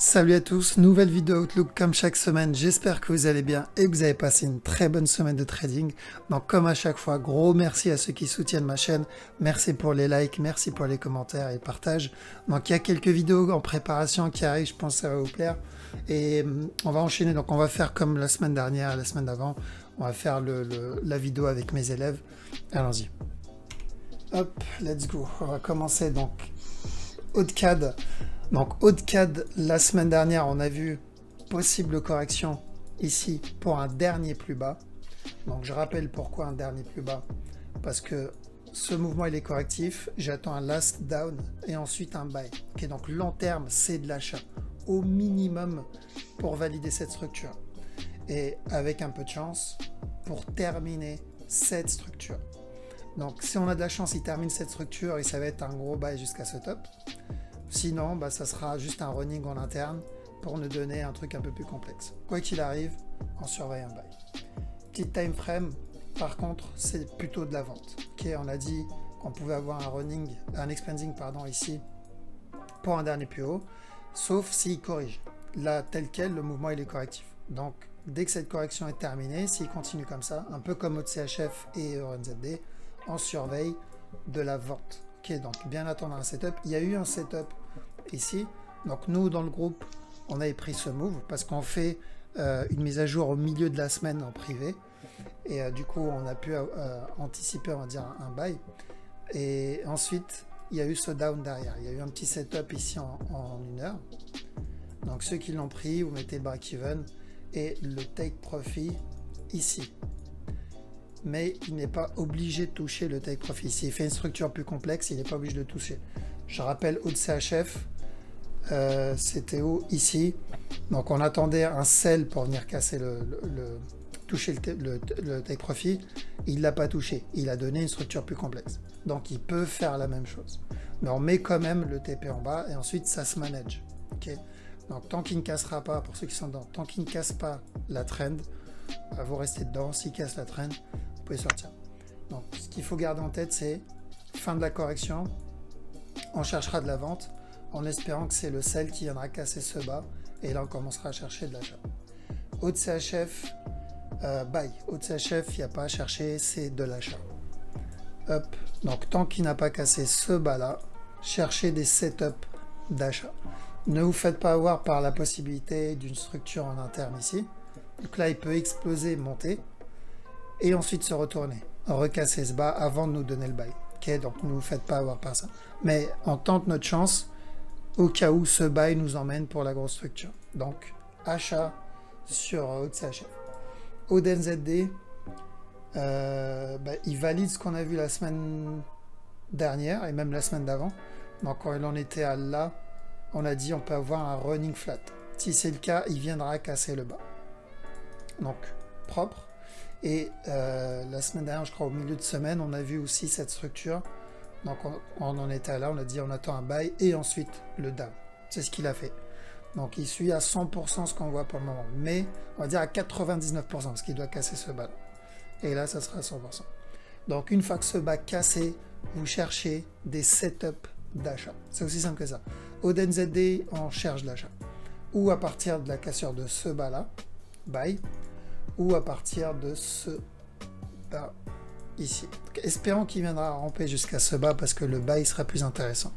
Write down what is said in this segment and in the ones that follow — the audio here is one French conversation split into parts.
Salut à tous, nouvelle vidéo Outlook comme chaque semaine, j'espère que vous allez bien et que vous avez passé une très bonne semaine de trading. Donc comme à chaque fois, gros merci à ceux qui soutiennent ma chaîne, merci pour les likes, merci pour les commentaires et le partage. Donc il y a quelques vidéos en préparation qui arrivent, je pense que ça va vous plaire. Et on va enchaîner, donc on va faire comme la semaine dernière et la semaine d'avant, on va faire la vidéo avec mes élèves. Allons-y. Hop, let's go, on va commencer donc AutoCAD. Donc AutoCAD, la semaine dernière, on a vu possible correction ici pour un dernier plus bas. Donc je rappelle pourquoi un dernier plus bas. Parce que ce mouvement il est correctif, j'attends un last down et ensuite un buy. Okay, donc long terme, c'est de l'achat au minimum pour valider cette structure. Et avec un peu de chance, pour terminer cette structure. Donc si on a de la chance, il termine cette structure et ça va être un gros buy jusqu'à ce top. Sinon, ça sera juste un running en interne pour nous donner un truc un peu plus complexe. Quoi qu'il arrive, on surveille un buy. Petit time frame, par contre, c'est plutôt de la vente. Okay, on a dit qu'on pouvait avoir un expanding ici pour un dernier plus haut, sauf s'il corrige. Là, tel quel, le mouvement il est correctif. Donc, dès que cette correction est terminée, s'il continue comme ça, un peu comme OCHF et EURNZD, on surveille de la vente. Ok, donc bien attendre un setup. Il y a eu un setup ici. Donc nous, dans le groupe, on avait pris ce move parce qu'on fait une mise à jour au milieu de la semaine en privé. Et du coup, on a pu anticiper, on va dire, un buy. Et ensuite, il y a eu ce down derrière. Il y a eu un petit setup ici en une heure. Donc ceux qui l'ont pris, vous mettez le break-even et le take profit ici. Mais il n'est pas obligé de toucher le take profit. S'il fait une structure plus complexe, il n'est pas obligé de toucher. Je rappelle, haut de CHF, c'était où? Ici. Donc on attendait un sell pour venir casser toucher le take profit. Il ne l'a pas touché. Il a donné une structure plus complexe. Donc il peut faire la même chose. Mais on met quand même le TP en bas et ensuite ça se manage. Okay, donc tant qu'il ne cassera pas, pour ceux qui sont dedans, tant qu'il ne casse pas la trend, vous restez dedans. S'il casse la trend, vous pouvez sortir. Donc ce qu'il faut garder en tête, c'est fin de la correction, on cherchera de la vente en espérant que c'est le sell qui viendra casser ce bas et là on commencera à chercher de l'achat. Haut de CHF, buy. Haut de CHF, il n'y a pas à chercher, c'est de l'achat. Hop, donc tant qu'il n'a pas cassé ce bas là, cherchez des setups d'achat. Ne vous faites pas avoir par la possibilité d'une structure en interne ici. Donc là il peut exploser, monter et ensuite se retourner, recasser ce bas avant de nous donner le buy. Okay, donc ne vous faites pas avoir par ça. Mais on tente notre chance au cas où ce buy nous emmène pour la grosse structure. Donc achat sur OCHF. ODNZD, il valide ce qu'on a vu la semaine dernière et même la semaine d'avant. Donc quand il en était à là, on a dit on peut avoir un running flat. Si c'est le cas, il viendra casser le bas. Donc propre. Et la semaine dernière, je crois au milieu de semaine, on a vu aussi cette structure. Donc on en était là, on a dit on attend un buy et ensuite le down. C'est ce qu'il a fait. Donc il suit à 100% ce qu'on voit pour le moment. Mais on va dire à 99% parce qu'il doit casser ce bas. Et là, ça sera à 100%. Donc une fois que ce bas cassé, vous cherchez des setups d'achat. C'est aussi simple que ça. Au DNZD, on cherche de l'achat. Ou à partir de la cassure de ce bas là, buy, ou à partir de ce bas ici. Donc, espérons qu'il viendra ramper jusqu'à ce bas parce que le bas il sera plus intéressant.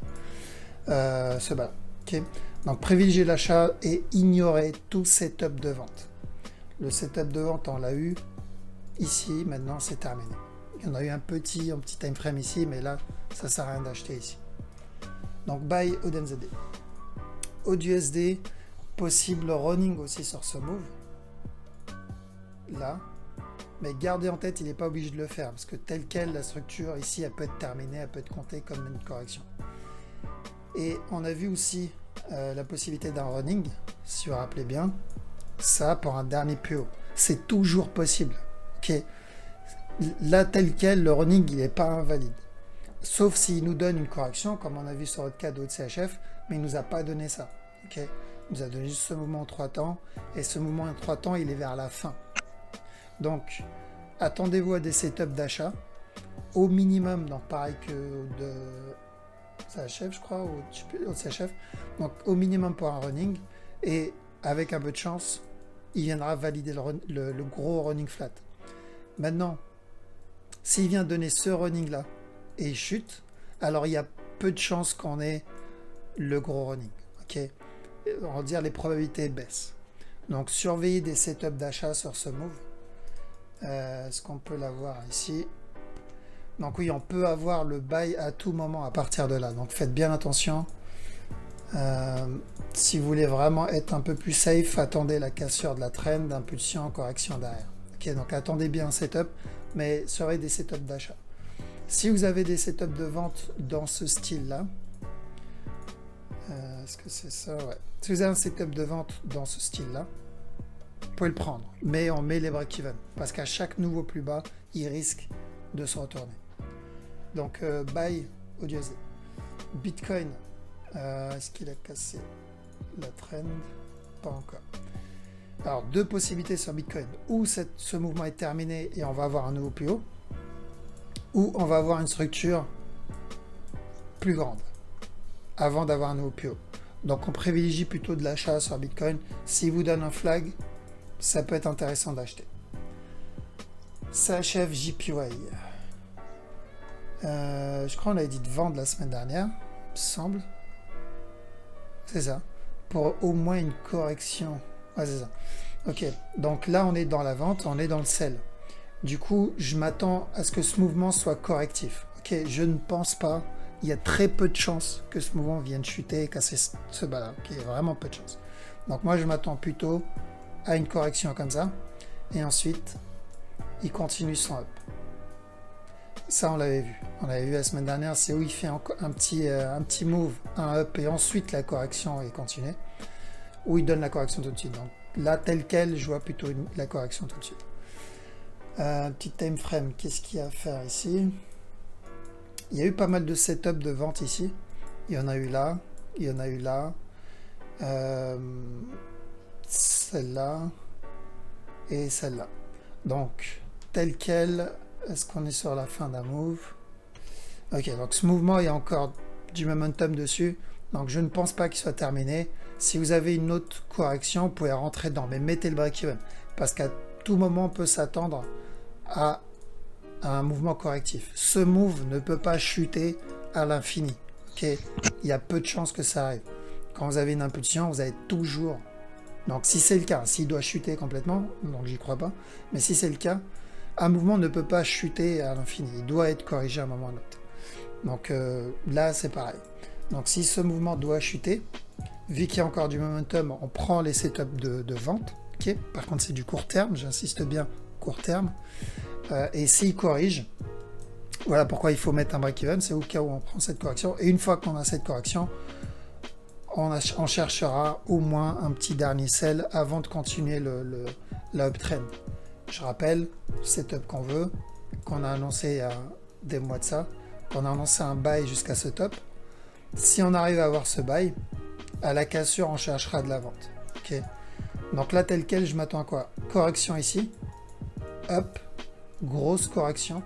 Ce bas. Okay. Donc privilégiez l'achat et ignorez tout setup de vente. Le setup de vente on l'a eu ici, maintenant c'est terminé. Il y en a eu un petit time frame ici, mais là ça sert à rien d'acheter ici. Donc buy ODNZD. AUDUSD, possible running aussi sur ce move. Là, mais gardez en tête, il n'est pas obligé de le faire parce que tel quel, la structure ici, elle peut être terminée, elle peut être comptée comme une correction. Et on a vu aussi la possibilité d'un running, si vous vous rappelez bien, ça pour un dernier plus haut. C'est toujours possible. Okay. Là, tel quel, le running, il n'est pas invalide. Sauf s'il nous donne une correction, comme on a vu sur notre cas de CHF, mais il ne nous a pas donné ça. Okay. Il nous a donné juste ce mouvement en 3 temps, et ce mouvement en 3 temps, il est vers la fin. Donc, attendez-vous à des setups d'achat au minimum, donc pareil que de CHF, je crois, ou CHF, donc au minimum pour un running, Et avec un peu de chance, il viendra valider le gros running flat. Maintenant, s'il vient donner ce running là et il chute, alors il y a peu de chances qu'on ait le gros running. Ok, on va dire les probabilités baissent. Donc surveillez des setups d'achat sur ce move. Est-ce qu'on peut l'avoir ici? Donc oui, on peut avoir le buy à tout moment à partir de là. Donc faites bien attention. Si vous voulez vraiment être un peu plus safe, attendez la cassure de la trend, impulsion, correction derrière. Ok, donc attendez bien un setup, mais surveillez des setups d'achat. Si vous avez des setups de vente dans ce style-là, est-ce que c'est ça? Ouais. Si vous avez un setup de vente dans ce style-là, vous pouvez le prendre, mais on met les break-even, parce qu'à chaque nouveau plus bas, il risque de se retourner. Donc, buy au USD. Bitcoin, est-ce qu'il a cassé la trend? Pas encore. Alors, deux possibilités sur Bitcoin. Ou ce mouvement est terminé et on va avoir un nouveau plus haut, ou on va avoir une structure plus grande avant d'avoir un nouveau plus haut. Donc, on privilégie plutôt de l'achat sur Bitcoin. S'il vous donne un flag, ça peut être intéressant d'acheter. CHF JPY. Je crois qu'on avait dit de vendre la semaine dernière, il me semble. C'est ça. Pour au moins une correction. Ouais, c'est ça. Ok. Donc là, on est dans la vente, on est dans le sell. Du coup, je m'attends à ce que ce mouvement soit correctif. Ok. Je ne pense pas. Il y a très peu de chances que ce mouvement vienne chuter et casser ce bas-là. Ok. Il y a vraiment peu de chances. Donc moi, je m'attends plutôt à une correction comme ça. Et ensuite, il continue son up. Ça, on l'avait vu. On l'avait vu la semaine dernière. C'est où il fait un petit move, un up, et ensuite la correction est continuée. Où il donne la correction tout de suite. Donc là, tel quel, je vois plutôt la correction tout de suite. Petit time frame, qu'est-ce qu'il y a à faire ici? Il y a eu pas mal de setup de vente ici. Il y en a eu là. Il y en a eu là. Celle-là. Et celle-là. Donc, tel quel, est-ce qu'on est sur la fin d'un move? Ok, donc ce mouvement, il y a encore du momentum dessus. Donc, je ne pense pas qu'il soit terminé. Si vous avez une autre correction, vous pouvez rentrer dedans. Mais mettez le break-even. Parce qu'à tout moment, on peut s'attendre à un mouvement correctif. Ce move ne peut pas chuter à l'infini. Ok, il y a peu de chances que ça arrive. Quand vous avez une impulsion, vous avez toujours... Donc si c'est le cas, s'il doit chuter complètement, donc j'y crois pas, mais si c'est le cas, un mouvement ne peut pas chuter à l'infini. Il doit être corrigé à un moment ou à un autre. Donc là, c'est pareil. Donc si ce mouvement doit chuter, vu qu'il y a encore du momentum, on prend les setups de vente. Okay. Par contre, c'est du court terme, j'insiste bien, court terme. Et s'il corrige, voilà pourquoi il faut mettre un break-even, c'est au cas où on prend cette correction. Et une fois qu'on a cette correction, on cherchera au moins un petit dernier sell avant de continuer la uptrend. Je rappelle, setup qu'on veut, qu'on a annoncé il y a des mois de ça, qu'on a annoncé un buy jusqu'à ce top. Si on arrive à avoir ce buy, à la cassure, on cherchera de la vente. Okay. Donc là, tel quel, je m'attends à quoi? Correction ici, up, grosse correction,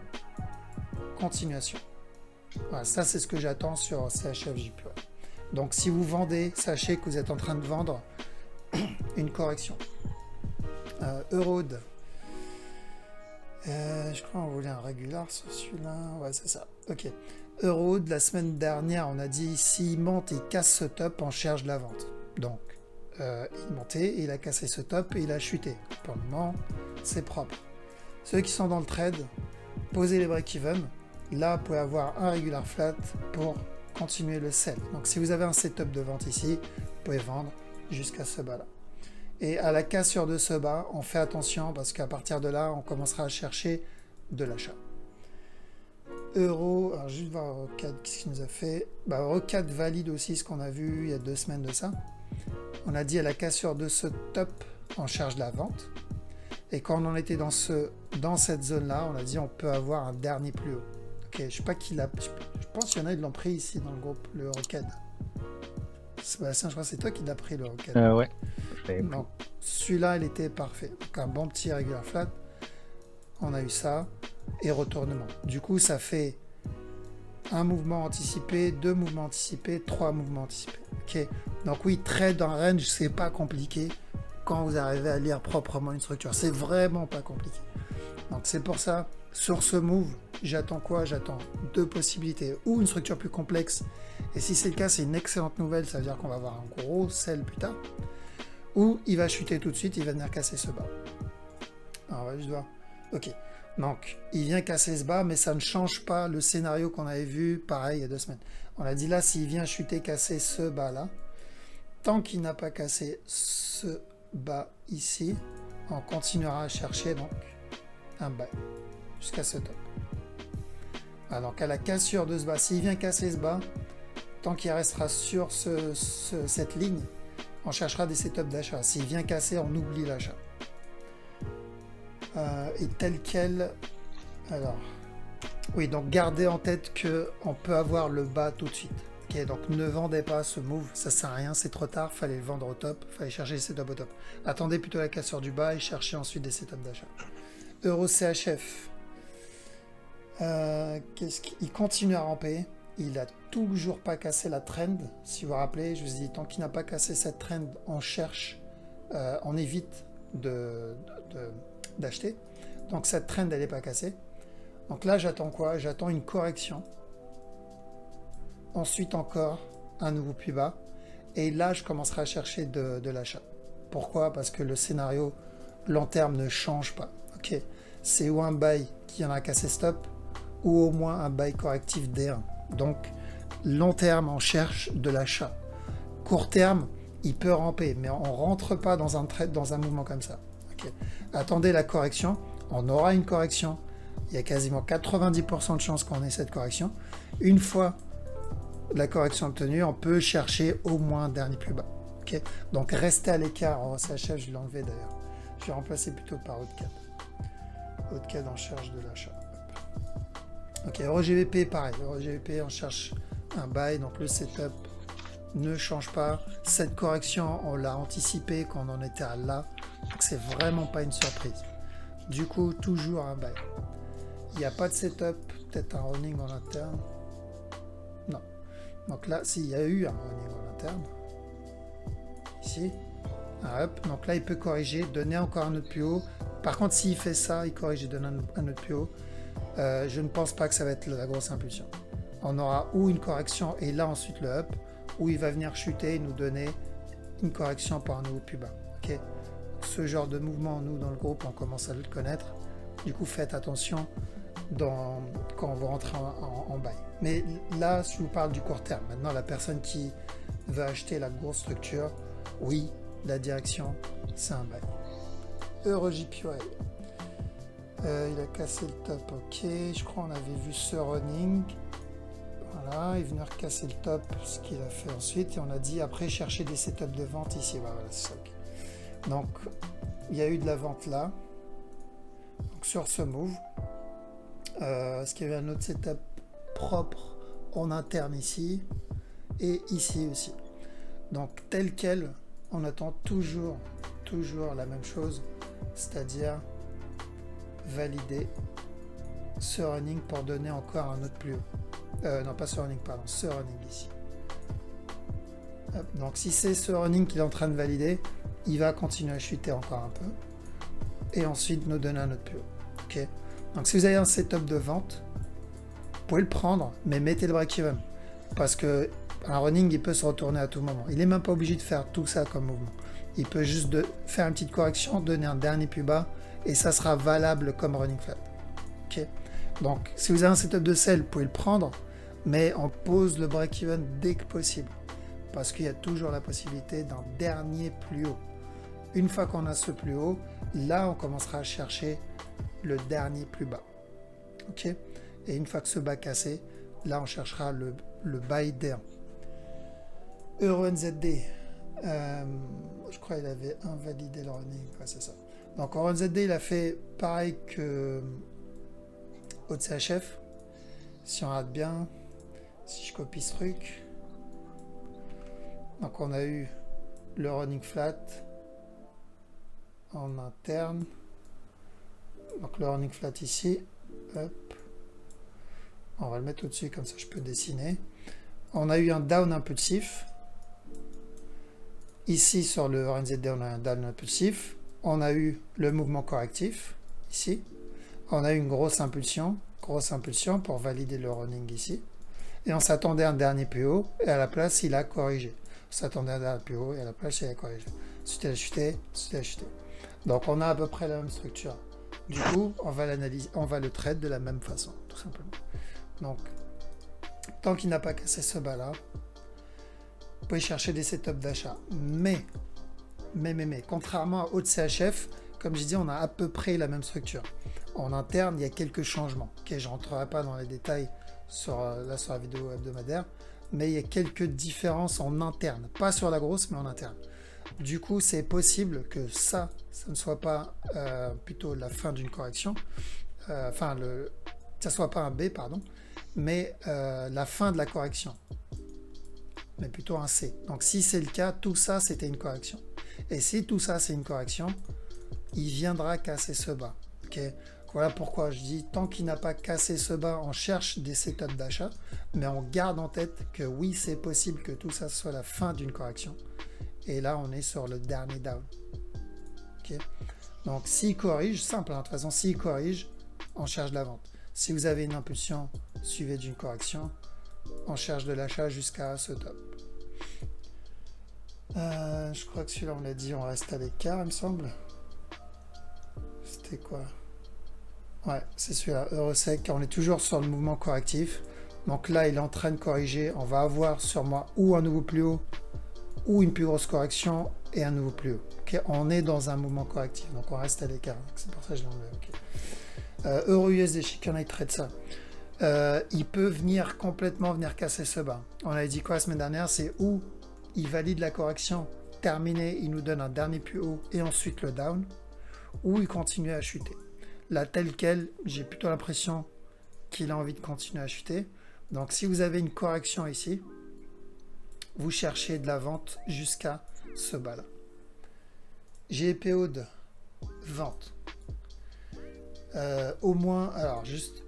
continuation. Voilà, ça c'est ce que j'attends sur CHFJPY. Donc si vous vendez, sachez que vous êtes en train de vendre une correction. Eurode. Je crois qu'on voulait un régular sur celui-là. Ouais, c'est ça. Ok. Eurode, la semaine dernière, on a dit s'il monte et casse ce top, on cherche de la vente. Donc, il montait, et il a cassé ce top et il a chuté. Pour le moment, c'est propre. Ceux qui sont dans le trade, posez les break-even. Là, vous pouvez avoir un regular flat pour continuer le sell. Donc si vous avez un setup de vente ici, vous pouvez vendre jusqu'à ce bas là. Et à la cassure de ce bas, on fait attention parce qu'à partir de là, on commencera à chercher de l'achat. Euro, alors juste voir Eurocad, qu'est-ce qu'il nous a fait? Bah, Eurocad valide aussi ce qu'on a vu il y a 2 semaines de ça. On a dit à la cassure de ce top, on cherche de la vente. Et quand on en était dans cette zone là, on a dit on peut avoir un dernier plus haut. Ok, je sais pas qui l'a. Je pense qu'il y en a, ils l'ont pris ici dans le groupe, le Eurocad. Sébastien, je crois que c'est toi qui l'as pris, le Eurocad. Ouais. Donc, celui-là, il était parfait. Donc, un bon petit regular flat. On a eu ça. Et retournement. Du coup, ça fait un mouvement anticipé, deux mouvements anticipés, trois mouvements anticipés. Ok. Donc oui, trade en range, c'est pas compliqué quand vous arrivez à lire proprement une structure. C'est vraiment pas compliqué. Donc c'est pour ça, sur ce move, j'attends quoi? J'attends deux possibilités. Ou une structure plus complexe. Et si c'est le cas, c'est une excellente nouvelle. Ça veut dire qu'on va avoir un gros sell plus tard. Ou il va chuter tout de suite, il va venir casser ce bas. Alors, je dois... Ok. Donc, il vient casser ce bas, mais ça ne change pas le scénario qu'on avait vu, pareil, il y a 2 semaines. On a dit là, s'il vient chuter, casser ce bas-là, tant qu'il n'a pas cassé ce bas ici, on continuera à chercher donc un bas jusqu'à ce top. Alors, donc, à la cassure de ce bas, s'il vient casser ce bas, tant qu'il restera sur cette ligne, on cherchera des setups d'achat. S'il vient casser, on oublie l'achat. Et tel quel, alors oui, donc gardez en tête que on peut avoir le bas tout de suite. Ok, donc ne vendez pas ce move, ça sert à rien, c'est trop tard, fallait le vendre au top, fallait chercher les setups au top. Attendez plutôt la cassure du bas et cherchez ensuite des setups d'achat. Euro CHF, il continue à ramper, il a toujours pas cassé la trend. Si vous vous rappelez, je vous ai dit, tant qu'il n'a pas cassé cette trend, on cherche, on évite d'acheter. Donc cette trend elle n'est pas cassée. Donc là j'attends quoi? J'attends une correction. Ensuite encore un nouveau plus bas. Et là je commencerai à chercher de l'achat. Pourquoi? Parce que le scénario long terme ne change pas. Ok, c'est ou un buy qui en a cassé stop, ou au moins un buy correctif D1. Donc long terme on cherche de l'achat. Court terme il peut ramper, mais on rentre pas dans un trade, dans un mouvement comme ça. Okay. Attendez la correction, on aura une correction, il y a quasiment 90% de chances qu'on ait cette correction. Une fois la correction obtenue, on peut chercher au moins un dernier plus bas. Okay. Donc restez à l'écart. En CHF, je vais l'enlever d'ailleurs. Je vais remplacer plutôt par Haute-CAD. Haute-CAD en charge de l'achat. Ok, EuroGBP pareil. EuroGBP on cherche un buy, donc le setup ne change pas. Cette correction, on l'a anticipé quand on en était à là. Donc c'est vraiment pas une surprise. Du coup, toujours un buy. Il n'y a pas de setup, peut-être un running en interne. Non. Donc là, s'il y a eu un running en interne. Ici. Un up. Donc là, il peut corriger, donner encore un autre plus haut. Par contre, s'il fait ça, il corrige et donne un autre plus haut. Je ne pense pas que ça va être la grosse impulsion. On aura ou une correction et là ensuite le up, ou il va venir chuter et nous donner une correction par un nouveau plus bas. Okay. Ce genre de mouvement, nous dans le groupe, on commence à le connaître. Du coup, faites attention quand vous rentrez en buy. Mais là, si je vous parle du court terme, maintenant la personne qui veut acheter la grosse structure, oui, la direction, c'est un buy. EuroJPY. Il a cassé le top, ok. Je crois qu'on avait vu ce running. Voilà, il venir casser le top, ce qu'il a fait ensuite. Et on a dit après chercher des setups de vente ici. Voilà, c'est ça. Okay. Donc, il y a eu de la vente là. Donc, sur ce move. Est-ce qu'il y avait un autre setup propre en interne ici? Et ici aussi. Donc, tel quel, on attend toujours la même chose. C'est-à-dire valider ce running pour donner encore un autre plus haut. Non, pas ce running, pardon, ce running ici. Hop, donc si c'est ce running qu'il est en train de valider, il va continuer à chuter encore un peu. Et ensuite nous donner un autre plus haut. Okay. Donc si vous avez un setup de vente, vous pouvez le prendre, mais mettez le break-even. Parce que un running, il peut se retourner à tout moment. Il n'est même pas obligé de faire tout ça comme mouvement. Il peut juste faire une petite correction, donner un dernier plus bas, et ça sera valable comme running flat. Okay. Donc, si vous avez un setup de sell, vous pouvez le prendre, mais on pose le break-even dès que possible, parce qu'il y a toujours la possibilité d'un dernier plus haut. Une fois qu'on a ce plus haut, là, on commencera à chercher le dernier plus bas. Ok. Et une fois que ce bas cassé, là, on cherchera le buy D1. EURO-NZD. Je crois qu'il avait invalidé le running. Ouais, c'est ça. Donc en NZD, il a fait pareil que au CHF. Si on regarde bien, si je copie ce truc, donc on a eu le running flat en interne. Donc le running flat ici, hop. On va le mettre au-dessus, comme ça je peux dessiner. On a eu un down impulsif. Ici, sur le RNZD, on a un down impulsif. On a eu le mouvement correctif, ici. On a eu une grosse impulsion pour valider le running ici. Et on s'attendait à un dernier plus haut, et à la place, il a corrigé. On s'attendait à un dernier plus haut, et à la place, il a corrigé. Ensuite, il a chuté, ensuite, il a chuté. Donc, on a à peu près la même structure. Du coup, on va l'analyser, on va le trade de la même façon, tout simplement. Donc, tant qu'il n'a pas cassé ce bas-là, vous pouvez chercher des setups d'achat. Mais, contrairement à haut de CHF, comme je dis, on a à peu près la même structure. En interne, il y a quelques changements. Okay, je ne rentrerai pas dans les détails sur la vidéo hebdomadaire, mais il y a quelques différences en interne. Pas sur la grosse, mais en interne. Du coup, c'est possible que ça ne soit pas plutôt la fin d'une correction. Ça ne soit pas un B, pardon, mais la fin de la correction. Mais plutôt un C. Donc si c'est le cas, tout ça c'était une correction. Et si tout ça c'est une correction, il viendra casser ce bas. Okay, voilà pourquoi je dis, tant qu'il n'a pas cassé ce bas, on cherche des setups d'achat, mais on garde en tête que oui, c'est possible que tout ça soit la fin d'une correction. Et là, on est sur le dernier down. Okay, donc s'il corrige, simple, hein, de toute façon, s'il corrige, on cherche de la vente. Si vous avez une impulsion suivie d'une correction, on cherche de l'achat jusqu'à ce top. Je crois que celui-là, on l'a dit, on reste à l'écart, il me semble. C'était quoi? Ouais, c'est celui-là, Eurosec. On est toujours sur le mouvement correctif. Donc là, il est en train de corriger. On va avoir sur moi ou un nouveau plus haut, ou une plus grosse correction et un nouveau plus haut. Okay, on est dans un mouvement correctif, donc on reste à l'écart. C'est pour ça que je l'ai enlevé. Okay. Euro-USD, Chicken Night trade ça. Il peut complètement venir casser ce bas. On avait dit quoi la semaine dernière, c'est où il valide la correction, terminé, il nous donne un dernier plus haut et ensuite le down, ou il continue à chuter. Là, tel quel, j'ai plutôt l'impression qu'il a envie de continuer à chuter. Donc si vous avez une correction ici, vous cherchez de la vente jusqu'à ce bas là. GPO de vente. Au moins, alors juste,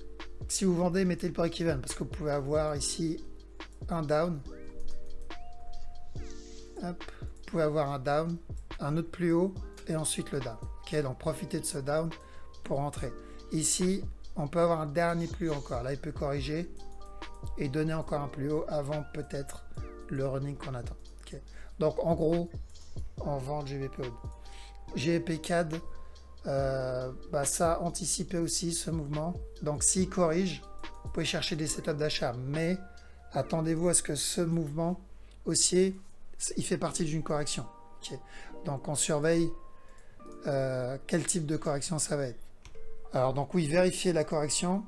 si vous vendez, mettez le break-even parce que vous pouvez avoir ici un down. Hop, vous pouvez avoir un down, un autre plus haut et ensuite le down. Ok, donc profitez de ce down pour rentrer. Ici, on peut avoir un dernier plus haut encore. Là, il peut corriger et donner encore un plus haut avant peut-être le running qu'on attend. Okay. Donc en gros, on vend GBP. GBP CAD, ça anticipait aussi ce mouvement. Donc s'il corrige, vous pouvez chercher des setups d'achat, mais attendez-vous à ce que ce mouvement haussier, il fait partie d'une correction. Okay. Donc on surveille quel type de correction ça va être. Alors donc oui, vérifiez la correction.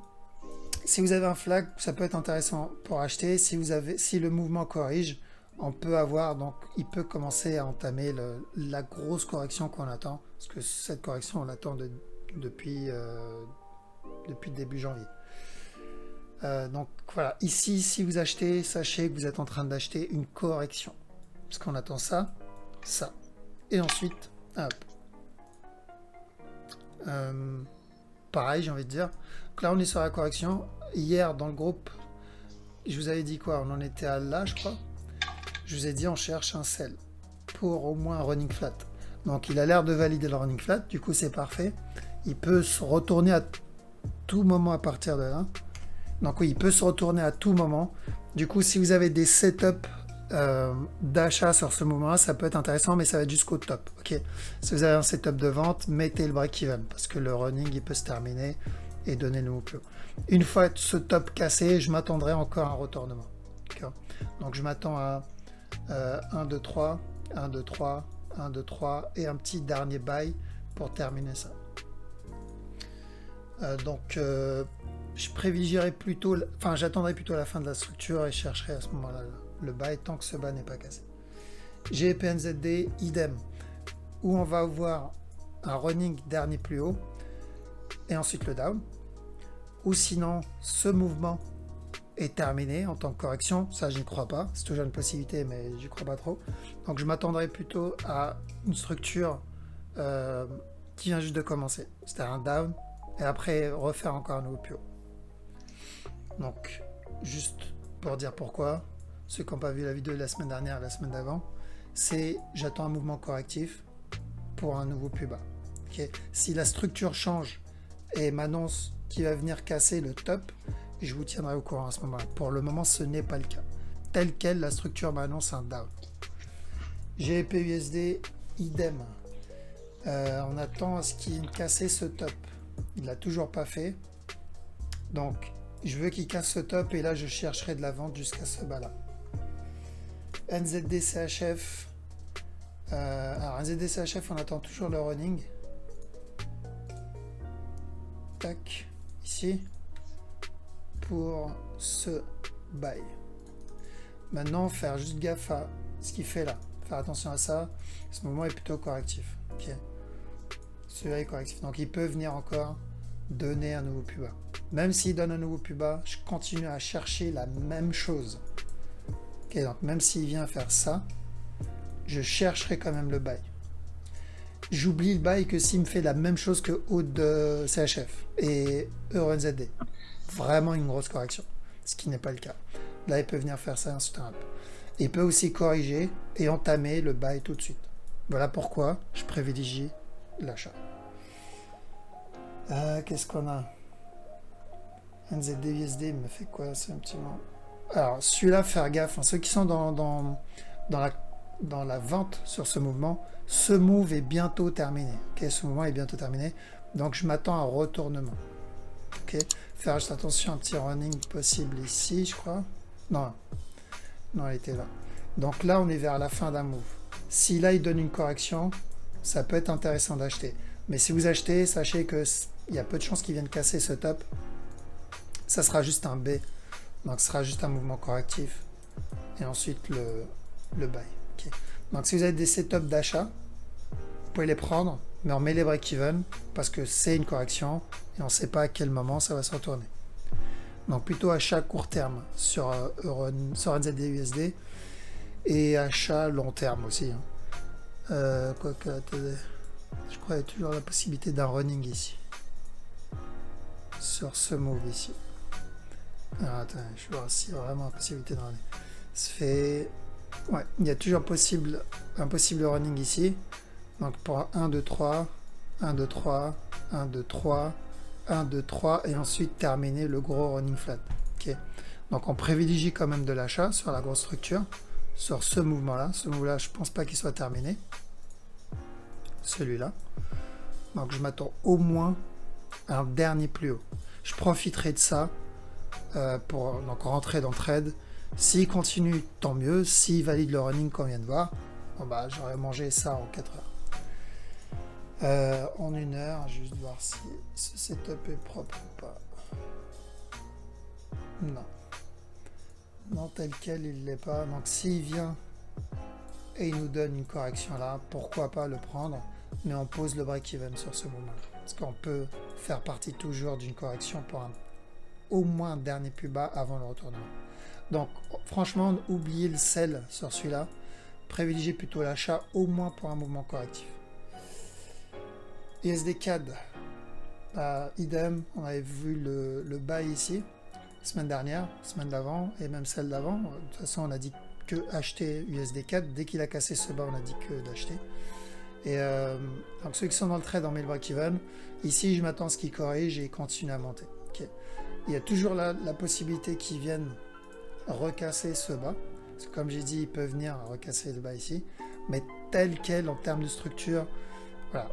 Si vous avez un flag, ça peut être intéressant pour acheter. Si le mouvement corrige, on peut avoir, donc il peut commencer à entamer la grosse correction qu'on attend, parce que cette correction on l'attend depuis début janvier. Donc voilà, ici si vous achetez, sachez que vous êtes en train d'acheter une correction, parce qu'on attend ça, et ensuite, hop. Pareil, j'ai envie de dire. Donc là on est sur la correction. Hier dans le groupe, je vous avais dit quoi? On en était à là, je crois. Je vous ai dit on cherche un sell pour au moins un running flat. Donc il a l'air de valider le running flat, du coup c'est parfait. Il peut se retourner à tout moment à partir de là. Donc oui, il peut se retourner à tout moment. Du coup, si vous avez des setups d'achat sur ce moment-là, ça peut être intéressant, mais ça va être jusqu'au top. Okay. Si vous avez un setup de vente, mettez le break-even, parce que le running, il peut se terminer et donner le nouveau plus haut. Une fois ce top cassé, je m'attendrai encore à un retournement. Donc je m'attends à 1, 2, 3, 1, 2, 3, 1, 2, 3, et un petit dernier buy pour terminer ça. Je privilégierais plutôt, j'attendrai plutôt la fin de la structure et chercherai à ce moment-là le buy tant que ce bas n'est pas cassé. GPNZD, idem, où on va avoir un running dernier plus haut et ensuite le down, ou sinon ce mouvement est terminé en tant que correction. Ça, j'y crois pas, c'est toujours une possibilité, mais j'y crois pas trop. Donc je m'attendrai plutôt à une structure qui vient juste de commencer, c'est-à-dire un down et après refaire encore un nouveau plus haut. Donc, juste pour dire pourquoi, ceux qui n'ont pas vu la vidéo de la semaine dernière, la semaine d'avant, c'est j'attends un mouvement correctif pour un nouveau plus bas. Okay. Si la structure change et m'annonce qu'il va venir casser le top, je vous tiendrai au courant à ce moment-là. Pour le moment, ce n'est pas le cas. Tel quel, la structure m'annonce un down. GBP/USD, idem. On attend à ce qu'il casse ce top. Il l'a toujours pas fait. Donc, je veux qu'il casse ce top et là, je chercherai de la vente jusqu'à ce bas-là. NZD/CHF. Alors, NZD/CHF, on attend toujours le running. Tac, ici. Pour ce buy. Maintenant, faire juste gaffe à ce qu'il fait là. Faire attention à ça. Ce mouvement est plutôt correctif. Ok. Celui-là est correctif. Donc, il peut venir encore donner un nouveau plus bas. Même s'il donne un nouveau plus bas, je continue à chercher la même chose. Ok, donc même s'il vient faire ça, je chercherai quand même le buy. J'oublie le buy que s'il me fait la même chose que haut de CHF et EURNZD. Vraiment une grosse correction, ce qui n'est pas le cas. Là, il peut venir faire ça ensuite un peu. Il peut aussi corriger et entamer le buy tout de suite. Voilà pourquoi je privilégie l'achat. Qu'est-ce qu'on a? NZD/USD me fait quoi? C'est un petit moment. Alors, celui-là, faire gaffe. Hein, ceux qui sont dans la vente sur ce mouvement, ce move est bientôt terminé. Okay, ce mouvement est bientôt terminé. Donc, je m'attends à un retournement. Okay. Faire juste attention à un petit running possible ici, je crois. Non, non, elle était là. Donc là, on est vers la fin d'un move. Si là, il donne une correction, ça peut être intéressant d'acheter. Mais si vous achetez, sachez qu'il y a peu de chances qu'il vienne casser ce top. Ça sera juste un B. Donc, ce sera juste un mouvement correctif. Et ensuite, le buy. Okay. Donc, si vous avez des setups d'achat, vous pouvez les prendre, mais on met les break-even parce que c'est une correction et on ne sait pas à quel moment ça va se retourner. Donc, plutôt achat court terme sur NZD/USD et achat long terme aussi. Hein. Quoique, attendez. Je crois qu'il y a toujours la possibilité d'un running ici. Sur ce move ici. Alors, attendez, je vais voir s'il y a vraiment la possibilité d'un running. Ça fait... Ouais, il y a toujours un possible running ici. Donc pour 1, 2, 3, 1, 2, 3, 1, 2, 3, 1, 2, 3, et ensuite terminer le gros running flat. Okay. Donc on privilégie quand même de l'achat sur la grosse structure, sur ce mouvement-là. Ce mouvement-là, je ne pense pas qu'il soit terminé. Celui-là. Donc je m'attends au moins à un dernier plus haut. Je profiterai de ça pour donc rentrer dans le trade. S'il continue, tant mieux. S'il valide le running qu'on vient de voir, bon bah, j'aurais mangé ça en 4 heures. En 1 heure, juste voir si ce setup est propre ou pas. Non. Non, tel quel, il ne l'est pas. Donc s'il vient et il nous donne une correction là, pourquoi pas le prendre, mais on pose le break-even sur ce moment-là. Parce qu'on peut faire partie toujours d'une correction pour au moins un dernier plus bas avant le retournement. Donc franchement, oubliez le sell sur celui-là. Privilégiez plutôt l'achat au moins pour un mouvement correctif. USD/CAD, idem, on avait vu le buy ici, semaine dernière, semaine d'avant et même celle d'avant. De toute façon, on a dit que acheter USD/CAD. Dès qu'il a cassé ce bas, on a dit que d'acheter. Et donc ceux qui sont dans le trade, on met le break-even. Ici, je m'attends à ce qu'il corrige et il continue à monter. Okay. Il y a toujours la possibilité qu'ils viennent recasser ce bas. Parce que comme j'ai dit, ils peuvent venir recasser le bas ici. Mais tel quel, en termes de structure, voilà.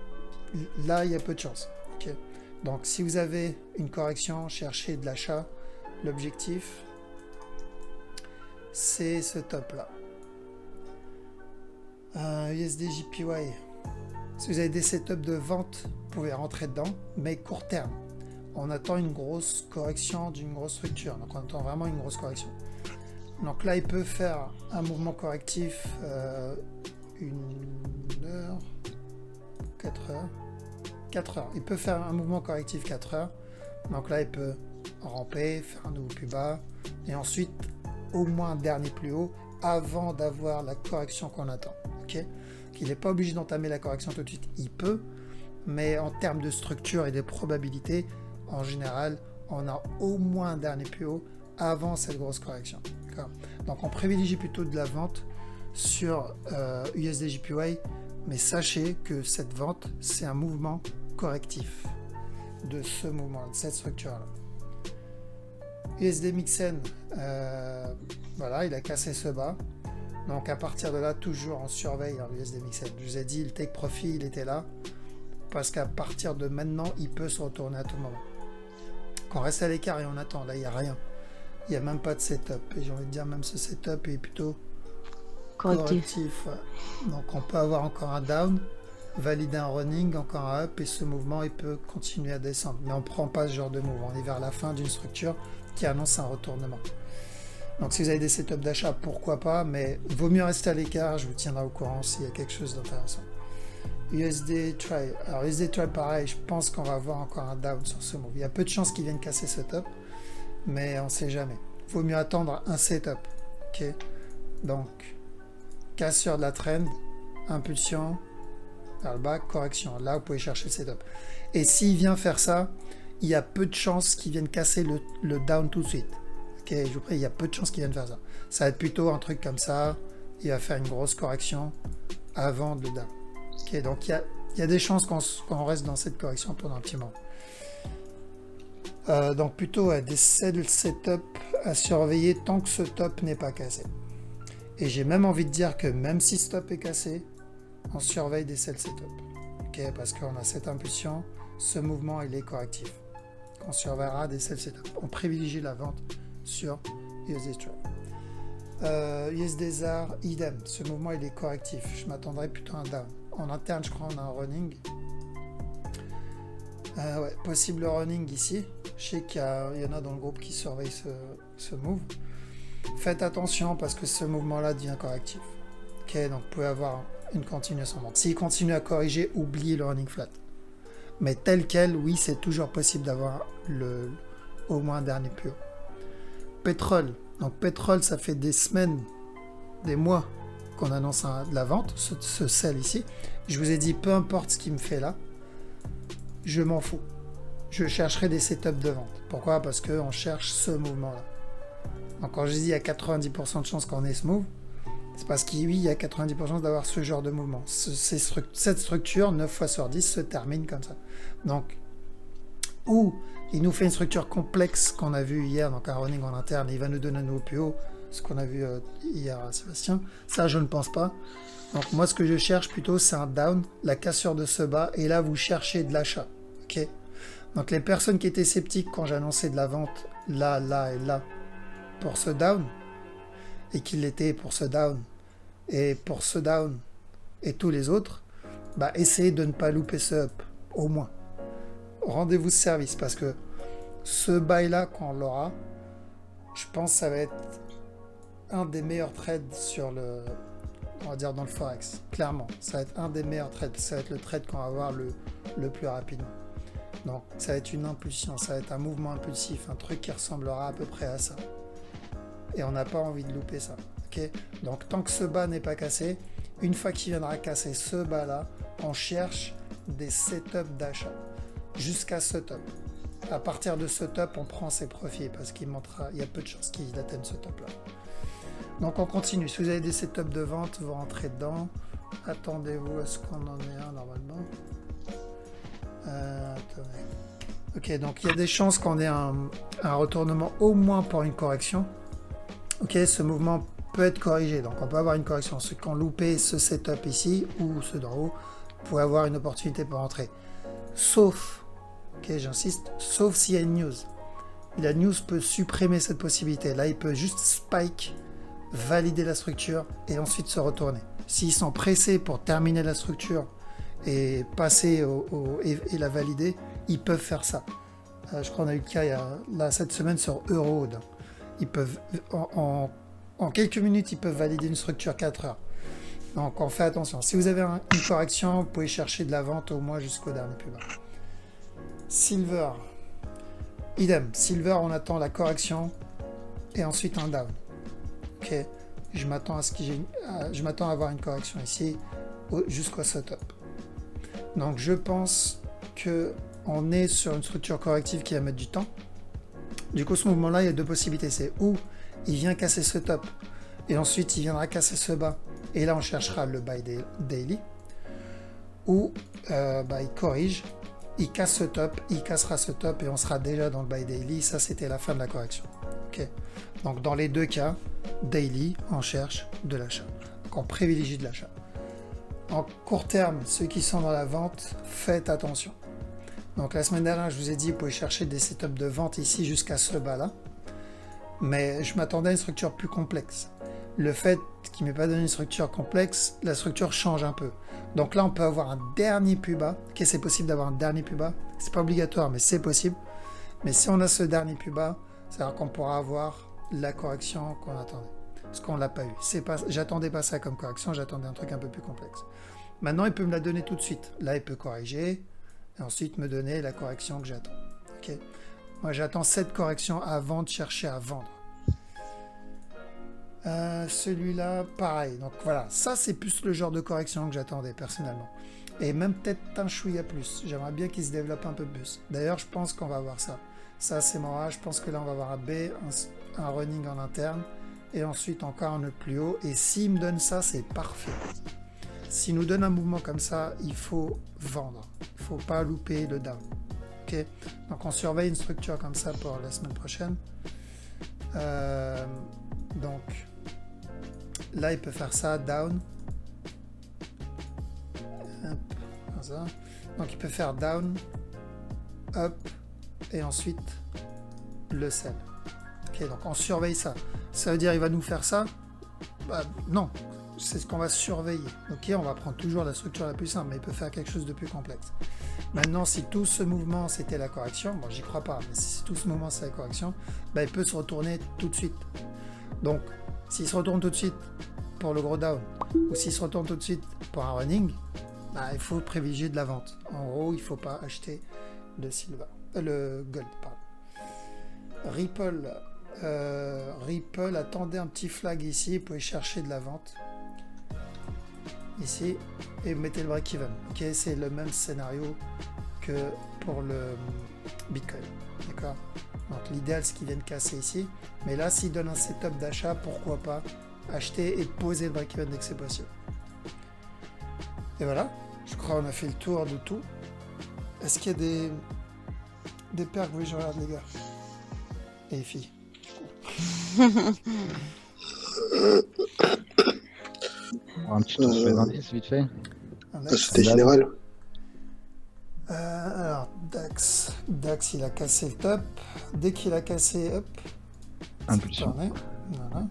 Là, il y a peu de chance. Okay. Donc, si vous avez une correction, cherchez de l'achat. L'objectif, c'est ce top-là. USD/JPY. Si vous avez des setups de vente, vous pouvez rentrer dedans, mais court terme. On attend une grosse correction d'une grosse structure. Donc, on attend vraiment une grosse correction. Donc là, il peut faire un mouvement correctif 1 heure, 4 heures. 4 heures. Il peut faire un mouvement correctif 4 heures. Donc là, il peut ramper, faire un nouveau plus bas. Et ensuite, au moins un dernier plus haut avant d'avoir la correction qu'on attend. Okay. Il n'est pas obligé d'entamer la correction tout de suite. Il peut. Mais en termes de structure et de probabilité, en général, on a au moins un dernier plus haut avant cette grosse correction. Donc on privilégie plutôt de la vente sur USD JPY, mais sachez que cette vente, c'est un mouvement correctif de ce mouvement, de cette structure-là. USD Mixen, voilà, il a cassé ce bas. Donc à partir de là, toujours on surveille l'USD Mixen. Je vous ai dit, le take profit, il était là. Parce qu'à partir de maintenant, il peut se retourner à tout moment. Qu'on reste à l'écart et on attend, là, il n'y a rien. Il n'y a même pas de setup. Et j'ai envie de dire, même ce setup est plutôt correctif. Ouais. Donc on peut avoir encore un down, valider un running, encore un up, et ce mouvement, il peut continuer à descendre. Mais on ne prend pas ce genre de move. On est vers la fin d'une structure qui annonce un retournement. Donc si vous avez des setups d'achat, pourquoi pas, mais vaut mieux rester à l'écart, je vous tiendrai au courant s'il y a quelque chose d'intéressant. USD Try. Alors USD Try, pareil, je pense qu'on va avoir encore un down sur ce move. Il y a peu de chances qu'il vienne casser ce top, mais on ne sait jamais. Il vaut mieux attendre un setup. Ok. Donc, cassure de la trend, impulsion, vers le bas, correction. Là, vous pouvez chercher le setup. Et s'il vient faire ça, il y a peu de chances qu'il vienne casser le down tout de suite. Ok, je vous prie, il y a peu de chances qu'il vienne faire ça. Ça va être plutôt un truc comme ça. Il va faire une grosse correction avant le down. Ok, donc il y a des chances qu'on reste dans cette correction pendant un petit moment. Donc plutôt des sell setup à surveiller tant que ce top n'est pas cassé. Et j'ai même envie de dire que même si ce top est cassé, on surveille des sell setup. Ok, parce qu'on a cette impulsion, ce mouvement il est correctif. On surveillera des sell setup. On privilégie la vente sur USD Trade. USD ZAR, idem. Ce mouvement il est correctif. Je m'attendrai plutôt à un down. En interne, je crois, on a un running. Ouais, possible running ici. Je sais qu'il y en a dans le groupe qui surveille ce move. Faites attention parce que ce mouvement-là devient correctif. Ok, donc vous pouvez avoir une continuation. S'il continue à corriger, oubliez le running flat. Mais tel quel, oui, c'est toujours possible d'avoir au moins un dernier plus haut. Pétrole. Donc pétrole, ça fait des semaines, des mois qu'on annonce de la vente, ce sell ici. Je vous ai dit, peu importe ce qu'il me fait là, je m'en fous. Je chercherai des setups de vente. Pourquoi? Parce qu'on cherche ce mouvement-là. Donc quand je dis il y a 90% de chances qu'on ait ce move, c'est parce qu'il oui, il y a 90% de chances d'avoir ce genre de mouvement. Cette structure, 9 fois sur 10, se termine comme ça. Donc, ou il nous fait une structure complexe qu'on a vu hier, donc un running en interne, et il va nous donner un nouveau plus haut, ce qu'on a vu hier à Sébastien. Ça, je ne pense pas. Donc moi, ce que je cherche plutôt, c'est un down, la cassure de ce bas, et là, vous cherchez de l'achat. Ok. Donc les personnes qui étaient sceptiques quand j'annonçais de la vente, là, là et là, pour ce down, et qui l'étaient pour ce down, et pour ce down, et tous les autres, bah essayez de ne pas louper ce up, au moins. Rendez-vous ce service, parce que ce buy-là, quand on l'aura, je pense que ça va être un des meilleurs trades sur on va dire dans le Forex. Clairement, ça va être un des meilleurs trades. Ça va être le trade qu'on va avoir le plus rapidement. Donc, ça va être une impulsion, ça va être un mouvement impulsif, un truc qui ressemblera à peu près à ça. Et on n'a pas envie de louper ça. Okay. Donc, tant que ce bas n'est pas cassé, une fois qu'il viendra casser ce bas-là, on cherche des setups d'achat jusqu'à ce top. À partir de ce top, on prend ses profits parce qu'il y a peu de chances qu'il atteigne ce top-là. Donc on continue. Si vous avez des setups de vente, vous rentrez dedans. Attendez-vous à ce qu'on en ait un normalement. Attendez. Ok, donc il y a des chances qu'on ait un retournement au moins pour une correction. Ok, ce mouvement peut être corrigé. Donc on peut avoir une correction. Ceux qui ont loupé ce setup ici ou ceux d'en haut, vous pouvez avoir une opportunité pour rentrer. Sauf, ok, j'insiste, sauf s'il y a une news. La news peut supprimer cette possibilité. Là, il peut juste spike, valider la structure et ensuite se retourner. S'ils sont pressés pour terminer la structure et passer et la valider, ils peuvent faire ça. Je crois qu'on a eu le cas cette semaine sur Eurohold. Ils peuvent, en quelques minutes, ils peuvent valider une structure 4 heures. Donc on fait attention. Si vous avez une correction, vous pouvez chercher de la vente au moins jusqu'au dernier plus bas. Silver. Idem. Silver, on attend la correction et ensuite un down. Ok. Je m'attends à avoir une correction ici jusqu'au setup. Donc je pense que on est sur une structure corrective qui va mettre du temps. Du coup, ce mouvement-là, il y a deux possibilités. C'est ou il vient casser ce top, et ensuite il viendra casser ce bas, et là on cherchera le buy daily, ou il corrige, il casse ce top, il cassera ce top, et on sera déjà dans le buy daily. Ça, c'était la fin de la correction. Ok. Donc dans les deux cas, daily, on cherche de l'achat. Donc on privilégie de l'achat. En court terme, ceux qui sont dans la vente, faites attention. Donc la semaine dernière, je vous ai dit, vous pouvez chercher des setups de vente ici jusqu'à ce bas-là. Mais je m'attendais à une structure plus complexe. Le fait qu'il ne m'ait pas donné une structure complexe, la structure change un peu. Donc là, on peut avoir un dernier plus bas. Ok, c'est possible d'avoir un dernier plus bas. C'est pas obligatoire, mais c'est possible. Mais si on a ce dernier plus bas, c'est-à-dire qu'on pourra avoir la correction qu'on attendait. Parce qu'on ne l'a pas eu. J'attendais pas ça comme correction, j'attendais un truc un peu plus complexe. Maintenant, il peut me la donner tout de suite. Là, il peut corriger et ensuite me donner la correction que j'attends. Ok. Moi, j'attends cette correction avant de chercher à vendre. Celui-là, pareil. Donc voilà, ça, c'est plus le genre de correction que j'attendais personnellement. Et même peut-être un chouïa plus. J'aimerais bien qu'il se développe un peu plus. D'ailleurs, je pense qu'on va avoir ça. Ça, c'est mon A. Je pense que là, on va avoir un B, un running en interne. Et ensuite, encore un autre plus haut. Et s'il me donne ça, c'est parfait. S'il nous donne un mouvement comme ça, il faut vendre. Il ne faut pas louper le down. Ok. Donc, on surveille une structure comme ça pour la semaine prochaine. Donc, là, il peut faire ça, down. Hop, comme ça. Donc, il peut faire down, up, et ensuite le sell. Ok, donc on surveille ça. Ça veut dire il va nous faire ça? Non, c'est ce qu'on va surveiller. Ok, on va prendre toujours la structure la plus simple, mais il peut faire quelque chose de plus complexe. Maintenant, si tout ce mouvement c'était la correction, bon, j'y crois pas, mais si tout ce mouvement c'est la correction, il peut se retourner tout de suite. Donc, s'il se retourne tout de suite pour le gros down, ou s'il se retourne tout de suite pour un running, il faut privilégier de la vente. En gros, il ne faut pas acheter le gold. Pardon. Ripple, attendez un petit flag ici, vous pouvez chercher de la vente. Ici, et vous mettez le break-even. Ok, c'est le même scénario que pour le Bitcoin. D'accord. Donc l'idéal, c'est qu'ils viennent casser ici. Mais là, s'ils donnent un setup d'achat, pourquoi pas acheter et poser le break-even dès que c'est possible. Et voilà, je crois qu'on a fait le tour de tout. Est-ce qu'il y a des paires que vous voulez que je regarde, les gars? Et les filles. Un petit tour sur les indices, vite fait. C'était général. Alors, Dax, il a cassé le top. Dès qu'il a cassé, hop, impulsion. Voilà.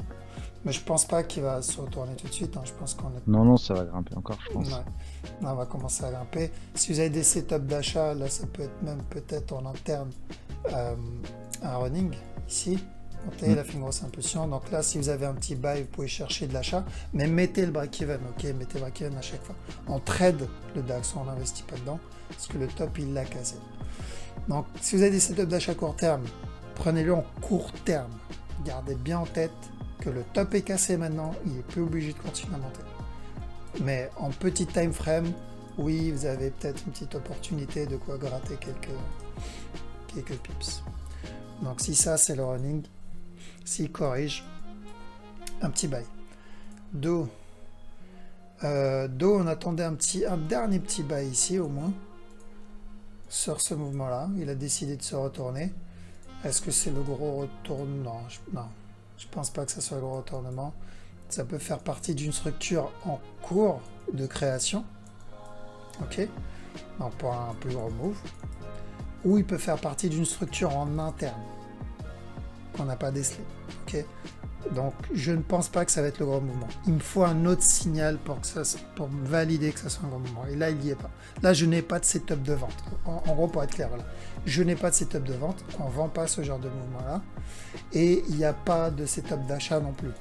Mais je pense pas qu'il va se retourner tout de suite. Hein. Je pense qu'on est... Non, ça va grimper encore, je pense. Ouais. Là, on va commencer à grimper. Si vous avez des setups d'achat, là, ça peut être même peut-être en interne un running ici. Il a fait une grosse impulsion. Donc là, si vous avez un petit buy, vous pouvez chercher de l'achat. Mais mettez le break-even, ok? Mettez le break-even à chaque fois. On trade le DAX, on n'investit pas dedans. Parce que le top, il l'a cassé. Donc, si vous avez des setups d'achat court terme, prenez-le en court terme. Gardez bien en tête que le top est cassé maintenant. Il n'est plus obligé de continuer à monter. Mais en petit time frame, oui, vous avez peut-être une petite opportunité de quoi gratter quelques pips. Donc, si ça, c'est le running. S'il corrige, un petit buy. Do, on attendait un dernier petit buy ici au moins. Sur ce mouvement-là, il a décidé de se retourner. Est-ce que c'est le gros retournement? Non, je pense pas que ce soit le gros retournement. Ça peut faire partie d'une structure en cours de création. Ok, donc pour un plus gros move. Ou il peut faire partie d'une structure en interne qu'on n'a pas décelé. Ok, donc je ne pense pas que ça va être le gros mouvement. Il me faut un autre signal pour valider que ça soit un gros mouvement. Et là, il n'y est pas. Là, je n'ai pas de setup de vente. En gros, pour être clair, voilà. Je n'ai pas de setup de vente. On ne vend pas ce genre de mouvement-là. Et il n'y a pas de setup d'achat non plus.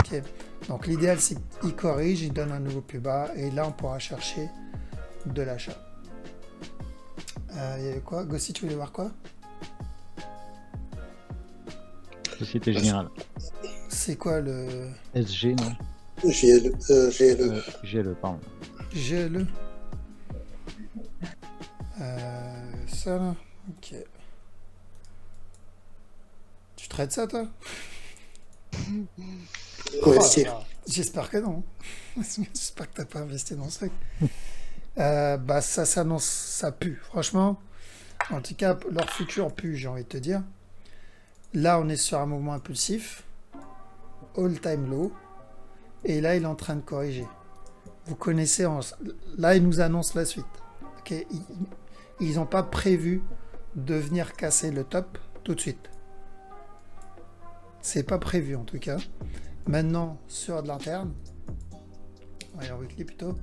Ok, donc l'idéal, c'est qu'il corrige, il donne un nouveau plus bas. Et là, on pourra chercher de l'achat. Il y avait quoi? Gossi, tu voulais voir quoi? Société Générale. C'est quoi le... SG, non? GLE, pardon. GLE. Ça là? Ok. trades ça, toi? Ouais, Oh si. là là. J'espère que non. J'espère que t'as pas investi dans ce truc. Bah ça s'annonce, ça pue. Franchement, en tout cas, leur futur pue, j'ai envie de te dire. Là, on est sur un mouvement impulsif. All-time low. Et là, il est en train de corriger. Vous connaissez, là, il nous annonce la suite. Ok, ils n'ont pas prévu de venir casser le top tout de suite. C'est pas prévu en tout cas. Maintenant, sur de l'interne, ouais, en weekly plutôt.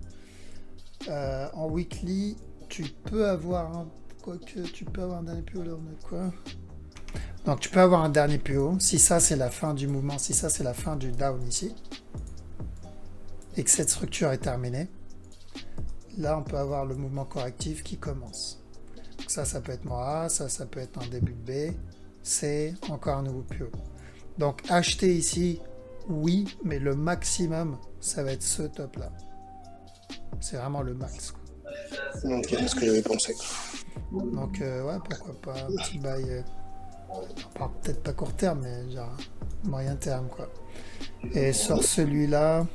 En weekly, tu peux avoir un... Quoique, tu peux avoir un dernier PO, là on a quoi? Donc tu peux avoir un dernier PO, si ça c'est la fin du mouvement, si ça c'est la fin du down ici, et que cette structure est terminée, là on peut avoir le mouvement correctif qui commence. Donc ça peut être moi, ça peut être un début de B, C, encore un nouveau PO. Donc acheter ici, oui, mais le maximum, ça va être ce top là. C'est vraiment le max, quoi. Ok, c'est ce que j'avais pensé. Donc ouais, pourquoi pas un petit bail, peut-être pas court terme, mais genre moyen terme, quoi. Et sur celui-là,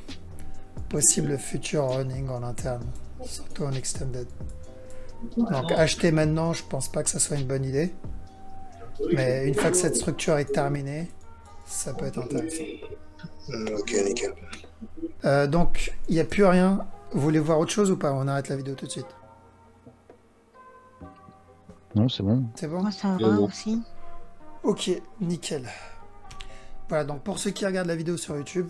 possible futur running en interne, surtout en extended. Donc acheter maintenant, je pense pas que ça soit une bonne idée. Mais une fois que cette structure est terminée, ça peut être intéressant. Ok, nickel. Donc il n'y a plus rien. Vous voulez voir autre chose ou pas? On arrête la vidéo tout de suite. Non, c'est bon. C'est bon? Moi, ça va aussi. Ok, nickel. Voilà, donc pour ceux qui regardent la vidéo sur YouTube,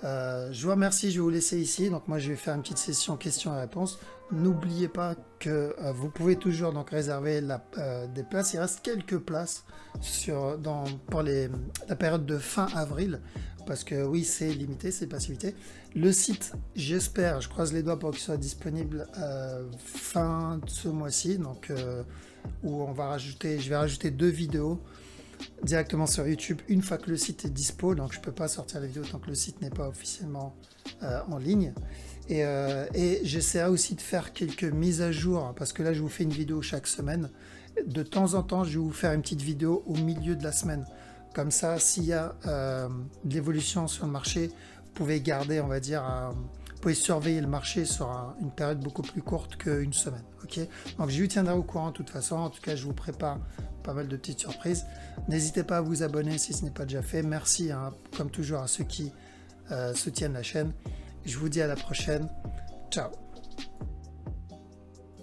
je vous remercie, je vais vous laisser ici. Donc moi, je vais faire une petite session questions et réponses. N'oubliez pas que vous pouvez toujours donc réserver des places. Il reste quelques places pour la période de fin avril. Parce que oui, c'est limité, c'est passivité. Le site, j'espère, je croise les doigts pour qu'il soit disponible fin de ce mois-ci. Donc où je vais rajouter 2 vidéos directement sur YouTube une fois que le site est dispo. Donc je peux pas sortir la vidéo tant que le site n'est pas officiellement en ligne. Et j'essaierai aussi de faire quelques mises à jour parce que là je vous fais une vidéo chaque semaine. De temps en temps, je vais vous faire une petite vidéo au milieu de la semaine. Comme ça, s'il y a de l'évolution sur le marché, vous pouvez garder, on va dire, vous pouvez surveiller le marché sur une période beaucoup plus courte qu'une semaine. Ok, donc je vous tiendrai au courant de toute façon. En tout cas, je vous prépare pas mal de petites surprises. N'hésitez pas à vous abonner si ce n'est pas déjà fait. Merci, hein, comme toujours, à ceux qui soutiennent la chaîne. Je vous dis à la prochaine. Ciao.